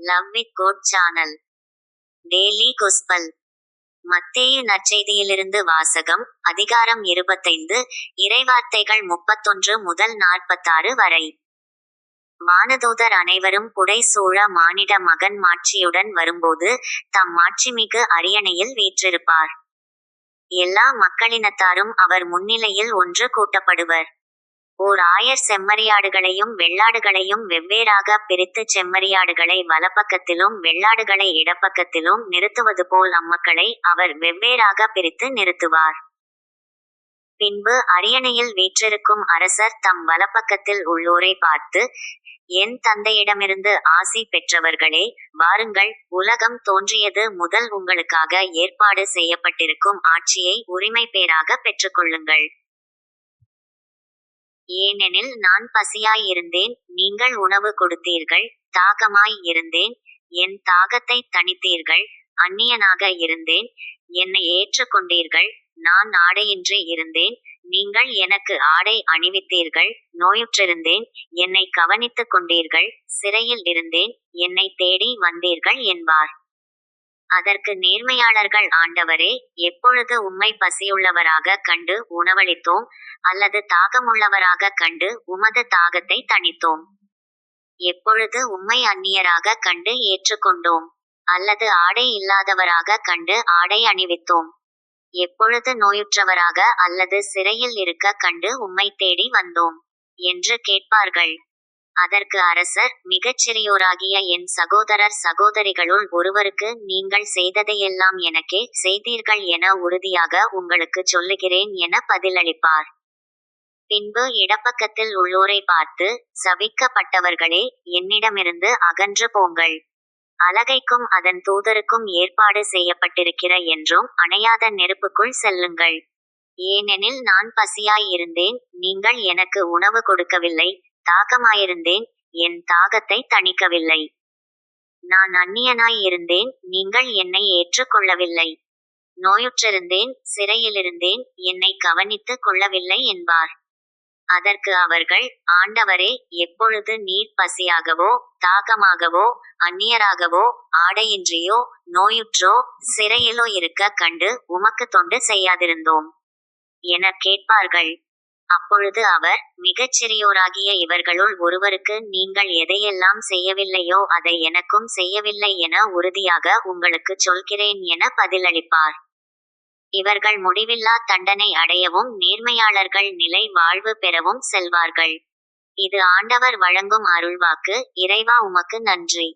Love with God channel daily gospel. மத்தேயு நற்செய்தியிலிருந்து வாசகம். அதிகாரம் 25, இறைவார்த்தைகள் 31 முதல் 46 வரை. வானதூதர் அனைவரும் புடை சூழ மானிட மகன் மாட்சியுடன் வரும்போது தம் மாட்சிமிகு அரியணையில் வீற்றிருப்பார். எல்லா மக்களினத்தாரும் அவர் முன்னிலையில் ஒன்று கூட்டப்படுவர். ஓர் ஆயர் செம்மறியாடுகளையும் வெள்ளாடுகளையும் வெவ்வேறாக பிரித்து செம்மறியாடுகளை வலப்பக்கத்திலும் வெள்ளாடுகளை இடப்பக்கத்திலும் நிறுத்துவது போல் அம்மக்களை அவர் வெவ்வேறாக பிரித்து நிறுத்துவார். பின்பு அரியணையில் வீற்றிருக்கும் அரசர் தம் வலப்பக்கத்தில் உள்ளோரை பார்த்து, என் தந்தையிடமிருந்து ஆசி பெற்றவர்களே, வாருங்கள், உலகம் தோன்றியது முதல் உங்களுக்காக ஏற்பாடு செய்யப்பட்டிருக்கும் ஆட்சியை உரிமை பேறாக பெற்றுக்கொள்ளுங்கள். ஏனெனில் நான் பசியாய் இருந்தேன், நீங்கள் உணவு கொடுத்தீர்கள்; தாகமாய் இருந்தேன், என் தாகத்தை தணித்தீர்கள்; அந்நியனாக இருந்தேன், என்னை ஏற்றுக்கொண்டீர்கள்; நான் ஆடையின்றி இருந்தேன், நீங்கள் எனக்கு ஆடை அணிவித்தீர்கள்; நோயுற்றிருந்தேன், என்னை கவனித்துக் கொண்டீர்கள்; சிறையில் இருந்தேன், என்னை தேடி வந்தீர்கள் என்பார். அதற்கு நேர்மையாளர்கள், ஆண்டவரே, எப்பொழுது உம்மை பசியுள்ளவராக கண்டு உணவளித்தோம், அல்லது தாகமுள்ளவராக கண்டு உமது தாகத்தை தணித்தோம்? எப்பொழுது உம்மை அந்நியராக கண்டு ஏற்றுக்கொண்டோம், அல்லது ஆடை இல்லாதவராக கண்டு ஆடை அணிவித்தோம்? எப்பொழுது நோயுற்றவராக அல்லது சிறையில் இருக்க கண்டு உம்மை தேடி வந்தோம் என்று கேட்பார்கள். அதற்கு அரசர், மிகச் சிறியோராகிய என் சகோதரர் சகோதரிகளுள் ஒருவருக்கு நீங்கள் செய்ததையெல்லாம் எனக்கே செய்தீர்கள் என உறுதியாக உங்களுக்குச் சொல்லுகிறேன் என பதிலளிப்பார். பின்பு இடப்பக்கத்தில் உள்ளோரை பார்த்து, சபிக்கப்பட்டவர்களே, என்னிடமிருந்து அகன்று போங்கள். அலகைக்கும் அதன் தூதருக்கும் ஏற்பாடு செய்யப்பட்டிருக்கிற என்றும் அணையாத நெருப்புக்குள் செல்லுங்கள். ஏனெனில் நான் பசியாய் இருந்தேன், நீங்கள் எனக்கு உணவு கொடுக்கவில்லை; தாகமாயிருந்தேன், என் தாகத்தை தணிக்கவில்லை; நான் அந்நியனாய் இருந்தேன், நீங்கள் என்னை ஏற்றுக் கொள்ளவில்லை; நோயுற்றிருந்தேன், சிறையிலிருந்தேன், என்னை கவனித்துக் கொள்ளவில்லை என்பார். அதற்கு அவர்கள், ஆண்டவரே, எப்பொழுது நீர் பசியாகவோ, தாகமாகவோ, அந்நியராகவோ, ஆடையின்றியோ, நோயுற்றோ, சிறையிலோ இருக்க கண்டு உமக்கு தொண்டு செய்யாதிருந்தோம் என கேட்பார்கள். அப்பொழுது அவர், மிகச் சிறியோராகிய இவர்களுள் ஒருவருக்கு நீங்கள் எதையெல்லாம் செய்யவில்லையோ அதை எனக்கும் செய்யவில்லை என உறுதியாக உங்களுக்குச் சொல்கிறேன் என பதிலளிப்பார். இவர்கள் முடிவில்லா தண்டனை அடையவும் நேர்மையாளர்கள் நிலை வாழ்வு பெறவும் செல்வார்கள். இது ஆண்டவர் வழங்கும் அருள்வாக்கு. இறைவா, உமக்கு நன்றி.